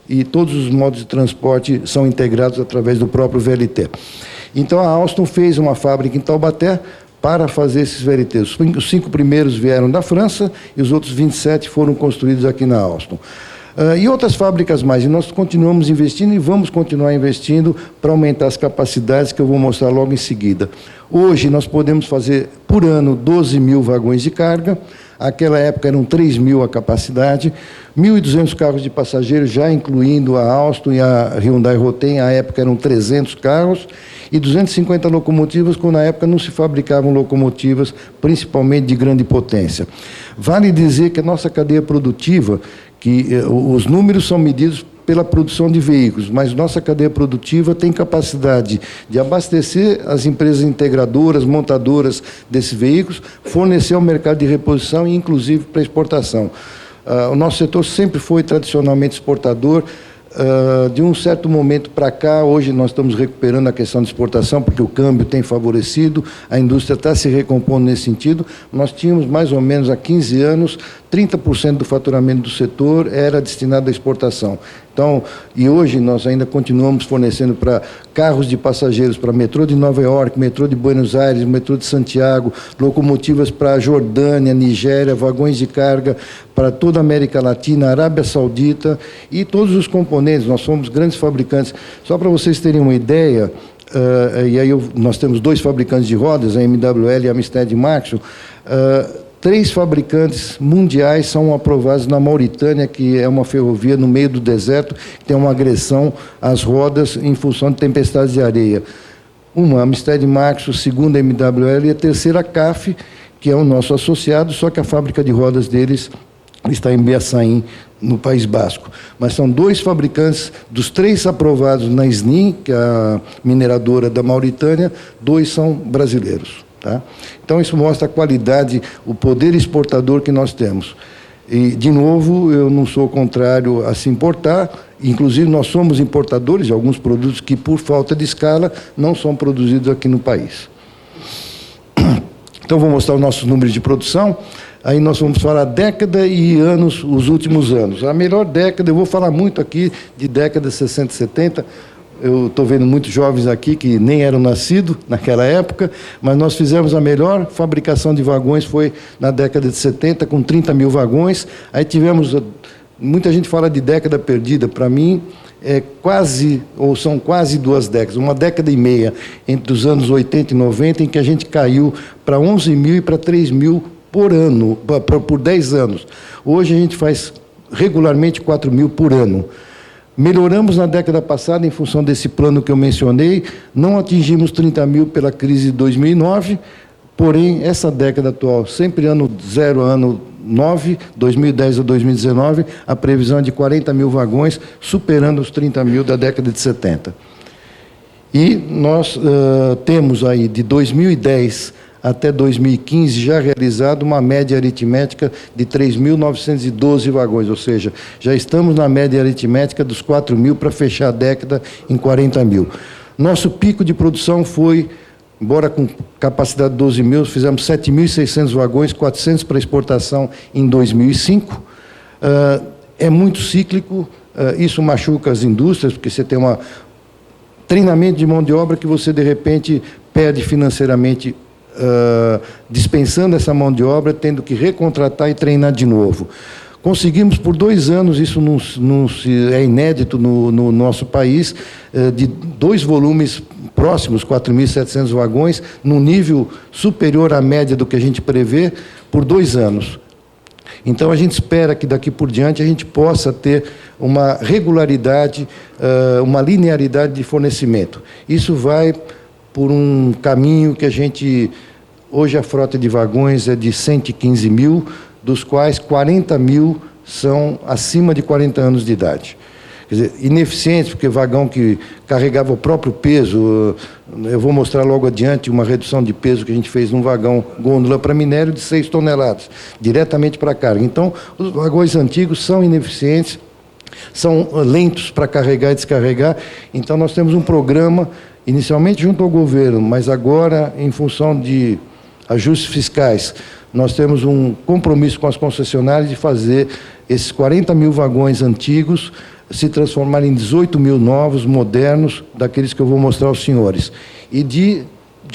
e todos os modos de transporte são integrados através do próprio VLT. Então, a Alstom fez uma fábrica em Taubaté para fazer esses VLTs. Os 5 primeiros vieram da França e os outros 27 foram construídos aqui na Alstom. E outras fábricas mais, e nós continuamos investindo e vamos continuar investindo para aumentar as capacidades, que eu vou mostrar logo em seguida. Hoje, nós podemos fazer, por ano, 12 mil vagões de carga. Aquela época eram 3 mil a capacidade, 1.200 carros de passageiros, já incluindo a Alstom e a Hyundai Rotem, à época eram 300 carros, e 250 locomotivas, quando na época não se fabricavam locomotivas, principalmente de grande potência. Vale dizer que a nossa cadeia produtiva, que os números são medidos pela produção de veículos, mas nossa cadeia produtiva tem capacidade de abastecer as empresas integradoras, montadoras desses veículos, fornecer ao mercado de reposição e, inclusive, para exportação. O nosso setor sempre foi tradicionalmente exportador. De um certo momento para cá, hoje nós estamos recuperando a questão de exportação, porque o câmbio tem favorecido, a indústria está se recompondo nesse sentido. Nós tínhamos, mais ou menos, há 15 anos, 30% do faturamento do setor era destinado à exportação. Então, e hoje nós ainda continuamos fornecendo para carros de passageiros para metrô de Nova York, metrô de Buenos Aires, metrô de Santiago, locomotivas para Jordânia, Nigéria, vagões de carga para toda a América Latina, Arábia Saudita e todos os componentes. Nós somos grandes fabricantes. Só para vocês terem uma ideia, e aí nós temos 2 fabricantes de rodas, a MWL e a Amistad Maxo. 3 fabricantes mundiais são aprovados na Mauritânia, que é uma ferrovia no meio do deserto, que tem uma agressão às rodas em função de tempestades de areia. Uma, a Amistad Maxo, segunda, a MWL, e a terceira, a CAF, que é o nosso associado, só que a fábrica de rodas deles está em Beasain, no País Basco. Mas são 2 fabricantes, dos 3 aprovados na SNIM, que é a mineradora da Mauritânia, 2 são brasileiros. Tá? Então, isso mostra a qualidade, o poder exportador que nós temos. E, de novo, eu não sou contrário a se importar, inclusive nós somos importadores de alguns produtos que, por falta de escala, não são produzidos aqui no país. Então, vou mostrar os nossos números de produção. Aí nós vamos falar década e anos, os últimos anos. A melhor década, eu vou falar muito aqui de década de 60 e 70, eu estou vendo muitos jovens aqui que nem eram nascidos naquela época, mas nós fizemos a melhor fabricação de vagões, foi na década de 70, com 30 mil vagões. Aí tivemos, muita gente fala de década perdida, para mim, são quase 2 décadas, uma década e meia, entre os anos 80 e 90, em que a gente caiu para 11 mil e para 3 mil por ano, por 10 anos. Hoje a gente faz regularmente 4 mil por ano. Melhoramos na década passada, em função desse plano que eu mencionei, não atingimos 30 mil pela crise de 2009, porém, essa década atual, sempre ano 0, ano 9, 2010 a 2019, a previsão é de 40 mil vagões, superando os 30 mil da década de 70. E nós temos aí, de 2010 até 2015, já realizado uma média aritmética de 3.912 vagões, ou seja, já estamos na média aritmética dos 4 mil para fechar a década em 40 mil. Nosso pico de produção foi, embora com capacidade de 12 mil, fizemos 7.600 vagões, 400 para exportação em 2005. É muito cíclico, isso machuca as indústrias, porque você tem um treinamento de mão de obra que você, de repente, perde financeiramente, dispensando essa mão de obra, tendo que recontratar e treinar de novo. Conseguimos, por 2 anos, isso é inédito no nosso país, de 2 volumes próximos, 4.700 vagões, num nível superior à média do que a gente prevê, por 2 anos. Então, a gente espera que, daqui por diante, a gente possa ter uma regularidade, uma linearidade de fornecimento. Isso vai por um caminho que a gente... Hoje a frota de vagões é de 115 mil, dos quais 40 mil são acima de 40 anos de idade. Quer dizer, ineficientes, porque vagão que carregava o próprio peso, eu vou mostrar logo adiante uma redução de peso que a gente fez num vagão gôndola para minério de 6 toneladas, diretamente para carga. Então, os vagões antigos são ineficientes, são lentos para carregar e descarregar, então nós temos um programa, inicialmente junto ao governo, mas agora, em função de ajustes fiscais, nós temos um compromisso com as concessionárias de fazer esses 40 mil vagões antigos se transformar em 18 mil novos, modernos, daqueles que eu vou mostrar aos senhores. E de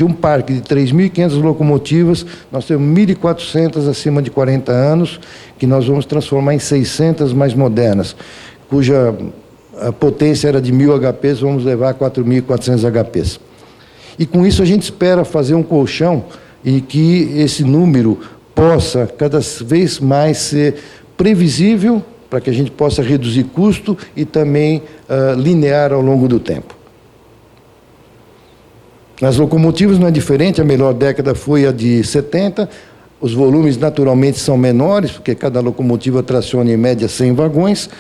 um parque de 3.500 locomotivas, nós temos 1.400 acima de 40 anos, que nós vamos transformar em 600 mais modernas, cuja a potência era de 1.000 HPs, vamos levar a 4.400 HPs. E com isso a gente espera fazer um colchão e que esse número possa cada vez mais ser previsível, para que a gente possa reduzir custo e também linear ao longo do tempo. Nas locomotivas não é diferente, a melhor década foi a de 70, os volumes naturalmente são menores, porque cada locomotiva traciona em média 100 vagões,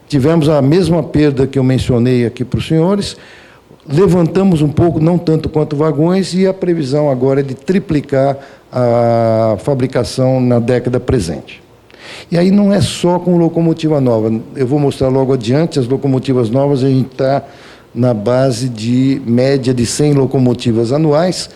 tivemos a mesma perda que eu mencionei aqui para os senhores, levantamos um pouco, não tanto quanto vagões, e a previsão agora é de triplicar a fabricação na década presente. E aí não é só com locomotiva nova. Eu vou mostrar logo adiante, as locomotivas novas, a gente está na base de média de 100 locomotivas anuais.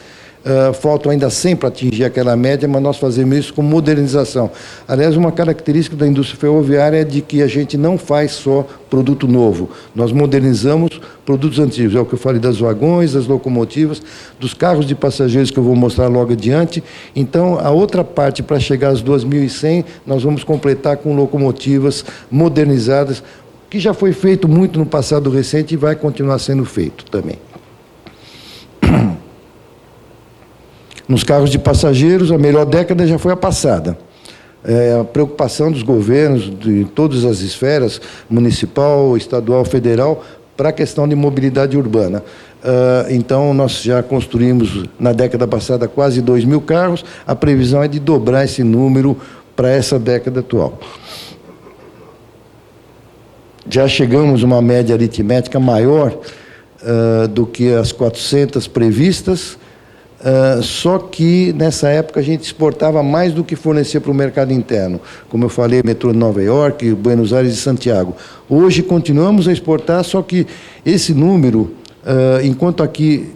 Faltam ainda 100 para atingir aquela média, mas nós fazemos isso com modernização. Aliás, uma característica da indústria ferroviária é de que a gente não faz só produto novo, nós modernizamos produtos antigos. É o que eu falei das vagões, das locomotivas, dos carros de passageiros, que eu vou mostrar logo adiante. Então, a outra parte, para chegar às 2.100, nós vamos completar com locomotivas modernizadas, que já foi feito muito no passado recente e vai continuar sendo feito também. Nos carros de passageiros, a melhor década já foi a passada. A preocupação dos governos, de todas as esferas, municipal, estadual, federal, para a questão de mobilidade urbana. Então, nós já construímos, na década passada, quase 2.000 carros, a previsão é de dobrar esse número para essa década atual. Já chegamos a uma média aritmética maior do que as 400 previstas, só que, nessa época, a gente exportava mais do que fornecia para o mercado interno. Como eu falei, metrô de Nova York, Buenos Aires e Santiago. Hoje, continuamos a exportar, só que esse número, enquanto aqui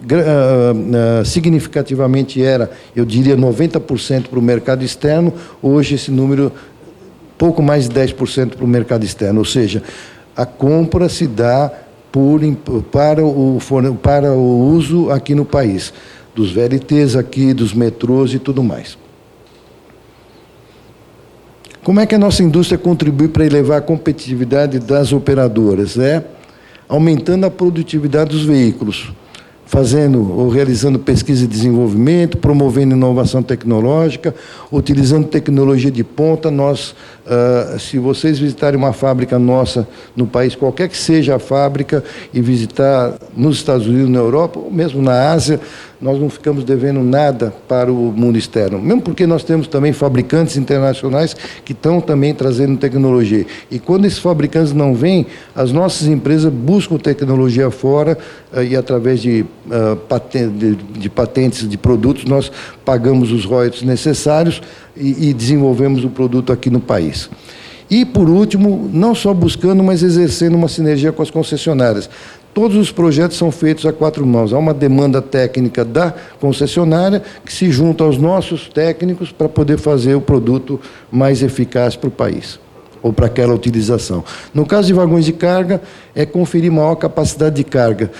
significativamente era, eu diria, 90% para o mercado externo, hoje esse número, pouco mais de 10% para o mercado externo. Ou seja, a compra se dá para o uso aqui no país, dos VLTs aqui, dos metrôs e tudo mais. Como é que a nossa indústria contribui para elevar a competitividade das operadoras? Aumentando a produtividade dos veículos, fazendo ou realizando pesquisa e desenvolvimento, promovendo inovação tecnológica, utilizando tecnologia de ponta. Nós, se vocês visitarem uma fábrica nossa no país, qualquer que seja a fábrica, e visitar nos Estados Unidos, na Europa, ou mesmo na Ásia, nós não ficamos devendo nada para o mundo externo, mesmo porque nós temos também fabricantes internacionais que estão também trazendo tecnologia. E quando esses fabricantes não vêm, as nossas empresas buscam tecnologia fora e através de patentes de produtos, nós pagamos os royalties necessários e desenvolvemos o produto aqui no país. E, por último, não só buscando, mas exercendo uma sinergia com as concessionárias. Todos os projetos são feitos a quatro mãos. Há uma demanda técnica da concessionária que se junta aos nossos técnicos para poder fazer o produto mais eficaz para o país, ou para aquela utilização. No caso de vagões de carga, é conferir maior capacidade de carga,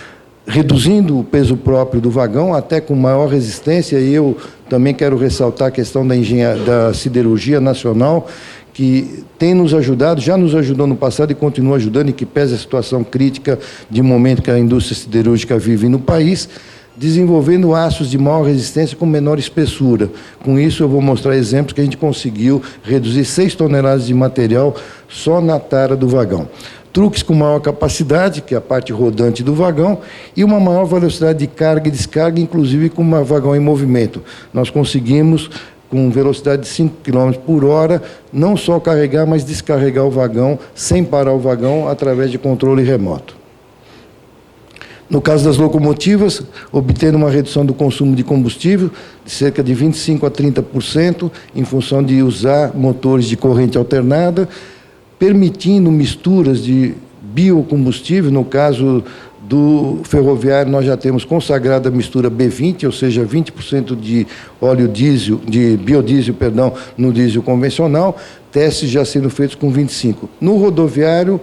reduzindo o peso próprio do vagão, até com maior resistência. E eu também quero ressaltar a questão da siderurgia nacional, que tem nos ajudado, já nos ajudou no passado e continua ajudando, e que pesa a situação crítica de momento que a indústria siderúrgica vive no país, desenvolvendo aços de maior resistência com menor espessura. Com isso, eu vou mostrar exemplos que a gente conseguiu reduzir 6 toneladas de material só na tara do vagão. Truques com maior capacidade, que é a parte rodante do vagão, e uma maior velocidade de carga e descarga, inclusive com um vagão em movimento. Nós conseguimos, com velocidade de 5 km por hora, não só carregar, mas descarregar o vagão, sem parar o vagão, através de controle remoto. No caso das locomotivas, obtendo uma redução do consumo de combustível de cerca de 25% a 30%, em função de usar motores de corrente alternada, permitindo misturas de biocombustível. No caso do ferroviário, nós já temos consagrada a mistura B20, ou seja, 20% de óleo diesel, de biodiesel, no diesel convencional, testes já sendo feitos com 25%. No rodoviário,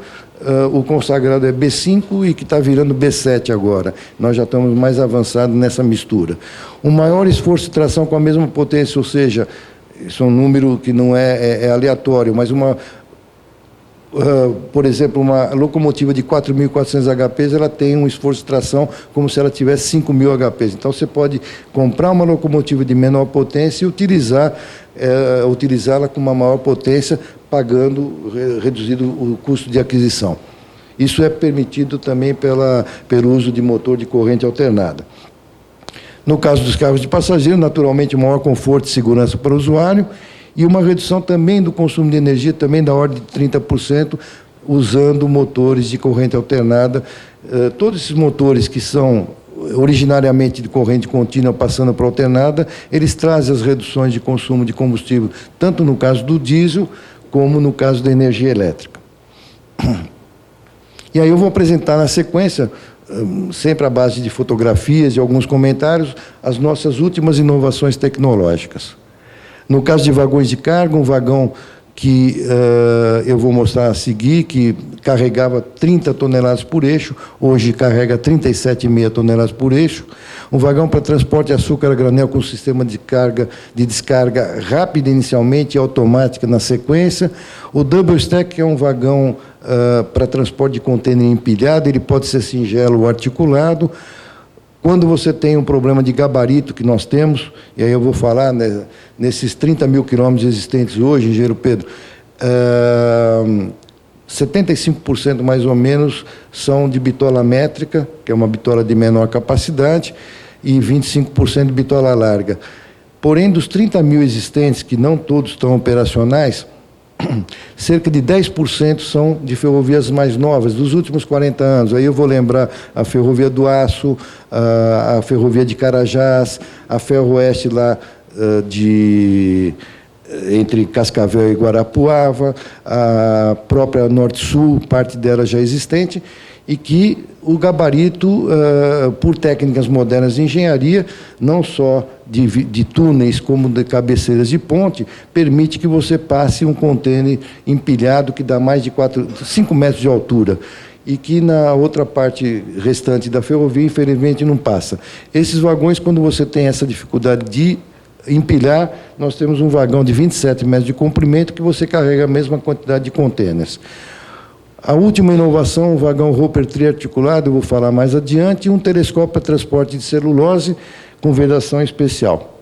o consagrado é B5 e que está virando B7 agora. Nós já estamos mais avançados nessa mistura. Um maior esforço de tração com a mesma potência, ou seja, isso é um número que não é aleatório, mas por exemplo, uma locomotiva de 4.400 HPs, ela tem um esforço de tração como se ela tivesse 5.000 HPs. Então, você pode comprar uma locomotiva de menor potência e utilizá-la com uma maior potência, reduzido o custo de aquisição. Isso é permitido também pelo uso de motor de corrente alternada. No caso dos carros de passageiro, naturalmente, maior conforto e segurança para o usuário, e uma redução também do consumo de energia, também da ordem de 30%, usando motores de corrente alternada. Todos esses motores que são originariamente de corrente contínua passando para alternada, eles trazem as reduções de consumo de combustível, tanto no caso do diesel, como no caso da energia elétrica. E aí eu vou apresentar na sequência, sempre à base de fotografias e alguns comentários, as nossas últimas inovações tecnológicas. No caso de vagões de carga, um vagão que eu vou mostrar a seguir, que carregava 30 toneladas por eixo, hoje carrega 37,5 toneladas por eixo. Um vagão para transporte de açúcar a granel com sistema de descarga rápida inicialmente e automática na sequência. O double stack, que é um vagão para transporte de contêiner empilhado, ele pode ser singelo ou articulado. Quando você tem um problema de gabarito que nós temos, e aí eu vou falar, né, nesses 30.000 quilômetros existentes hoje, engenheiro Pedro, 75% mais ou menos são de bitola métrica, que é uma bitola de menor capacidade, e 25% de bitola larga. Porém, dos 30.000 existentes, que não todos estão operacionais, cerca de 10% são de ferrovias mais novas, dos últimos 40 anos. Aí eu vou lembrar a Ferrovia do Aço, a Ferrovia de Carajás, a Ferroeste lá entre Cascavel e Guarapuava, a própria Norte-Sul, parte dela já existente, e que o gabarito, por técnicas modernas de engenharia, não só de túneis como de cabeceiras de ponte, permite que você passe um contêiner empilhado que dá mais de 5 metros de altura, e que na outra parte restante da ferrovia, infelizmente, não passa. Esses vagões, quando você tem essa dificuldade de empilhar, nós temos um vagão de 27 metros de comprimento que você carrega a mesma quantidade de contêineres. A última inovação, o vagão Roper triarticulado, eu vou falar mais adiante, e um telescópio para transporte de celulose com vedação especial.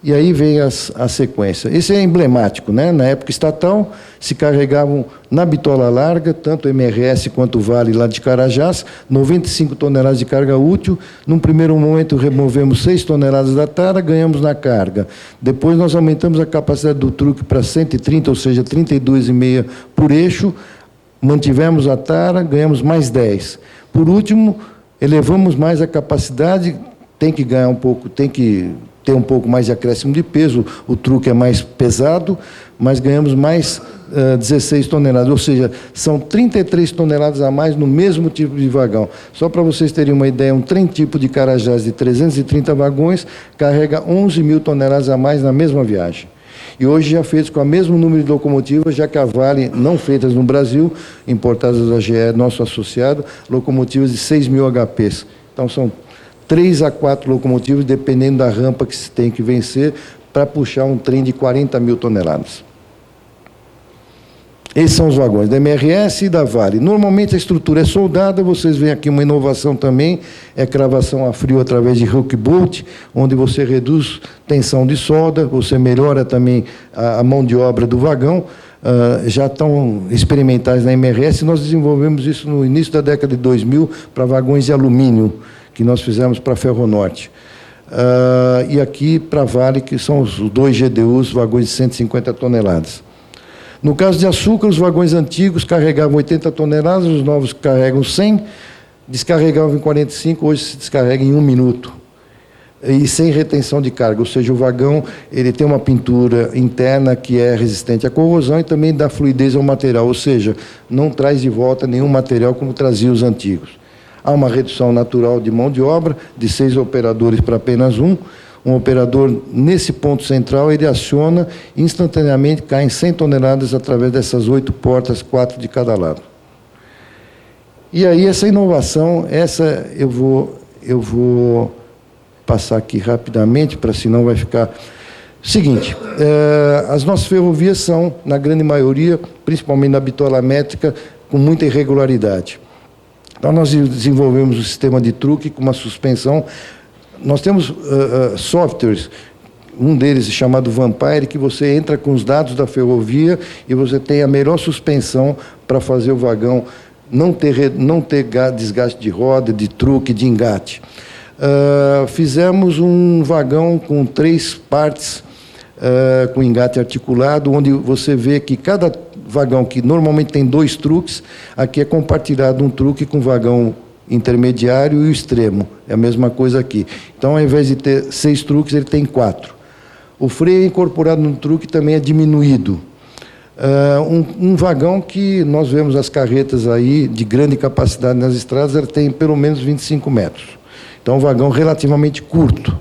E aí vem a sequência. Esse é emblemático, né? Na época estatal, se carregavam na bitola larga, tanto o MRS quanto o Vale lá de Carajás, 95 toneladas de carga útil. Num primeiro momento, removemos 6 toneladas da tara, ganhamos na carga. Depois, nós aumentamos a capacidade do truque para 130, ou seja, 32,5 por eixo. Mantivemos a tara, ganhamos mais 10. Por último, elevamos mais a capacidade, tem que ganhar um pouco, tem que ter um pouco mais de acréscimo de peso, o truque é mais pesado, mas ganhamos mais 16 toneladas, ou seja, são 33 toneladas a mais no mesmo tipo de vagão. Só para vocês terem uma ideia, um trem tipo de Carajás de 330 vagões carrega 11.000 toneladas a mais na mesma viagem. E hoje já feitos com o mesmo número de locomotivas, já que a Vale, não feitas no Brasil, importadas da GE, nosso associado, locomotivas de 6.000 HPs. Então, são 3 a 4 locomotivas, dependendo da rampa que se tem que vencer, para puxar um trem de 40.000 toneladas. Esses são os vagões da MRS e da Vale. Normalmente a estrutura é soldada, vocês veem aqui uma inovação também, é cravação a frio através de hook bolt, onde você reduz tensão de solda, você melhora também a mão de obra do vagão. Já estão experimentais na MRS, nós desenvolvemos isso no início da década de 2000 para vagões de alumínio, que nós fizemos para a Ferronorte. E aqui para a Vale, que são os 2 GDUs, vagões de 150 toneladas. No caso de açúcar, os vagões antigos carregavam 80 toneladas, os novos carregam 100, descarregavam em 45, hoje se descarrega em 1 minuto. E sem retenção de carga, ou seja, o vagão ele tem uma pintura interna que é resistente à corrosão e também dá fluidez ao material, ou seja, não traz de volta nenhum material como trazia os antigos. Há uma redução natural de mão de obra, de 6 operadores para apenas 1. Um operador, nesse ponto central, ele aciona instantaneamente, caem 100 toneladas através dessas 8 portas, 4 de cada lado. E aí essa inovação, eu vou passar aqui rapidamente, para senão vai ficar... Seguinte, as nossas ferrovias são, na grande maioria, principalmente na bitola métrica, com muita irregularidade. Então, nós desenvolvemos um sistema de truque com uma suspensão. Nós temos softwares, um deles chamado Vampire, que você entra com os dados da ferrovia e você tem a melhor suspensão para fazer o vagão não ter desgaste de roda, de truque, de engate. Fizemos um vagão com 3 partes, com engate articulado, onde você vê que cada vagão, que normalmente tem 2 truques, aqui é compartilhado um truque com vagão intermediário e o extremo. É a mesma coisa aqui. Então, ao invés de ter 6 truques, ele tem 4. O freio incorporado no truque também é diminuído. Um vagão que nós vemos as carretas aí de grande capacidade nas estradas, ela tem pelo menos 25 metros. Então, um vagão relativamente curto.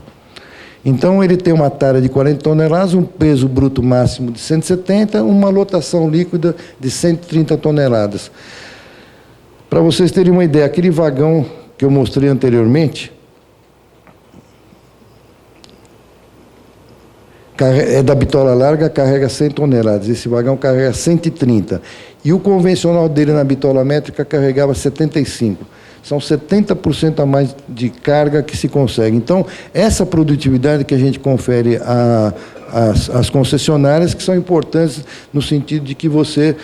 Então, ele tem uma tara de 40 toneladas, um peso bruto máximo de 170, uma lotação líquida de 130 toneladas. Para vocês terem uma ideia, aquele vagão que eu mostrei anteriormente, é da bitola larga, carrega 100 toneladas. Esse vagão carrega 130. E o convencional dele na bitola métrica carregava 75. São 70% a mais de carga que se consegue. Então, essa produtividade que a gente confere às concessionárias, que são importantes no sentido de que você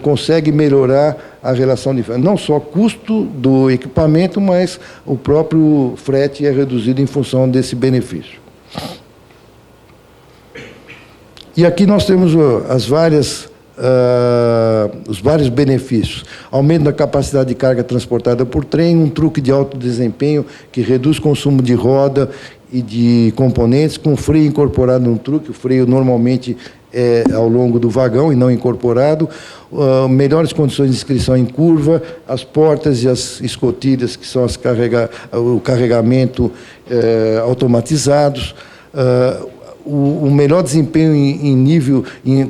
consegue melhorar a relação de não só custo do equipamento, mas o próprio frete é reduzido em função desse benefício. E aqui nós temos os vários benefícios. Aumento da capacidade de carga transportada por trem, um truque de alto desempenho que reduz consumo de roda e de componentes, com freio incorporado no truque. O freio normalmente é ao longo do vagão e não incorporado. Melhores condições de inscrição em curva, as portas e as escotilhas, que são o carregamento automatizados, o melhor desempenho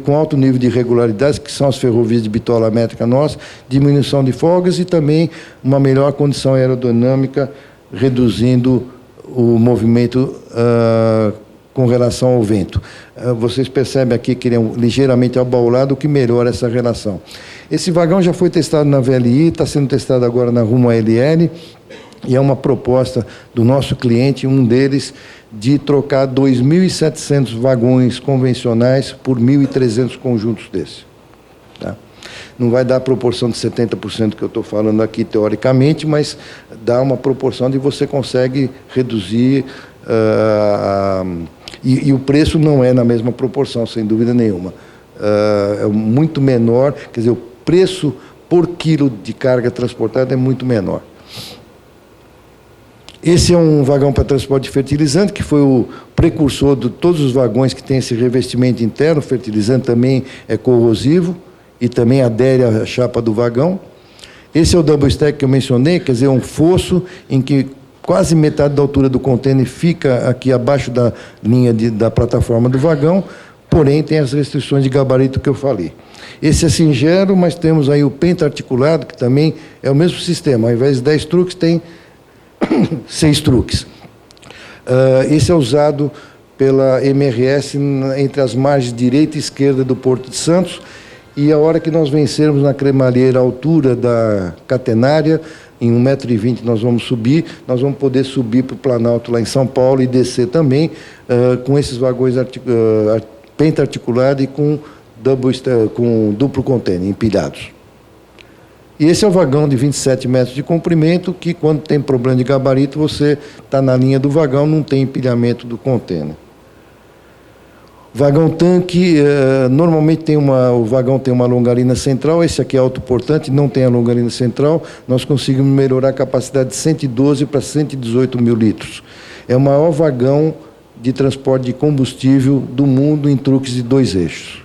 com alto nível de regularidade, que são as ferrovias de bitola métrica nossa, diminuição de folgas e também uma melhor condição aerodinâmica, reduzindo o movimento com relação ao vento. Vocês percebem aqui que ele é ligeiramente abaulado, o que melhora essa relação. Esse vagão já foi testado na VLI, está sendo testado agora na Rumo ALL, e é uma proposta do nosso cliente, um deles, de trocar 2.700 vagões convencionais por 1.300 conjuntos desses. Tá? Não vai dar a proporção de 70% que eu estou falando aqui, teoricamente, mas dá uma proporção de você consegue reduzir, e o preço não é na mesma proporção, sem dúvida nenhuma. É muito menor, quer dizer, o preço por quilo de carga transportada é muito menor. Esse é um vagão para transporte de fertilizante, que foi o precursor de todos os vagões que têm esse revestimento interno. O fertilizante também é corrosivo e também adere à chapa do vagão. Esse é o double stack que eu mencionei, quer dizer, um fosso em que quase metade da altura do contêiner fica aqui abaixo da linha da plataforma do vagão, porém tem as restrições de gabarito que eu falei. Esse é singelo, mas temos aí o penta-articulado, que também é o mesmo sistema. Ao invés de 10 truques, tem 6 truques. Esse é usado pela MRS entre as margens direita e esquerda do Porto de Santos, e a hora que nós vencermos na cremalheira a altura da catenária, em 1,20 m nós vamos subir, nós vamos poder subir para o Planalto lá em São Paulo e descer também com esses vagões penta-articulado e com duplo contêiner, empilhados. E esse é o vagão de 27 metros de comprimento, que quando tem problema de gabarito, você está na linha do vagão, não tem empilhamento do contêiner. Vagão tanque, normalmente o vagão tem uma longarina central, esse aqui é autoportante, não tem a longarina central, nós conseguimos melhorar a capacidade de 112 para 118 mil litros. É o maior vagão de transporte de combustível do mundo em truques de 2 eixos.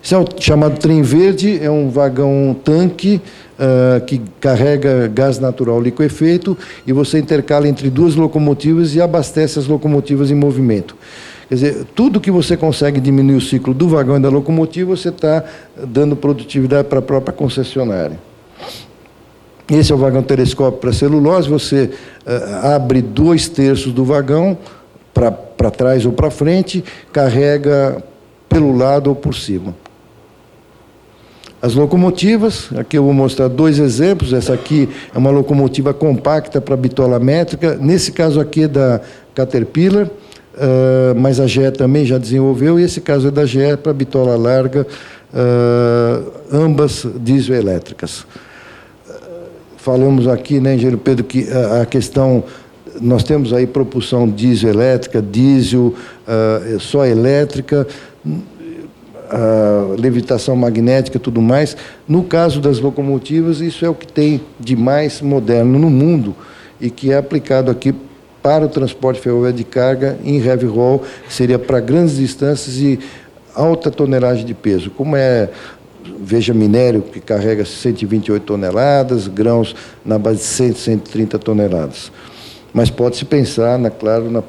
Esse é o chamado trem verde, é um vagão tanque que carrega gás natural liquefeito e você intercala entre 2 locomotivas e abastece as locomotivas em movimento. Quer dizer, tudo que você consegue diminuir o ciclo do vagão e da locomotiva, você está dando produtividade para a própria concessionária. Esse é o vagão telescópio para celulose, você abre 2/3 do vagão, para trás ou para frente, carrega pelo lado ou por cima. As locomotivas, aqui eu vou mostrar 2 exemplos. Essa aqui é uma locomotiva compacta para bitola métrica, nesse caso aqui é da Caterpillar, mas a GE também já desenvolveu, e esse caso é da GE para bitola larga, ambas dieselétricas. Falamos aqui, né, engenheiro Pedro, que a questão, nós temos aí propulsão dieselétrica, diesel, só elétrica, levitação magnética e tudo mais. No caso das locomotivas, isso é o que tem de mais moderno no mundo e que é aplicado aqui para o transporte ferroviário de carga em heavy haul, que seria para grandes distâncias e alta tonelagem de peso, como veja, minério, que carrega 128 toneladas, grãos na base de 100, 130 toneladas. Mas pode-se pensar, claro, na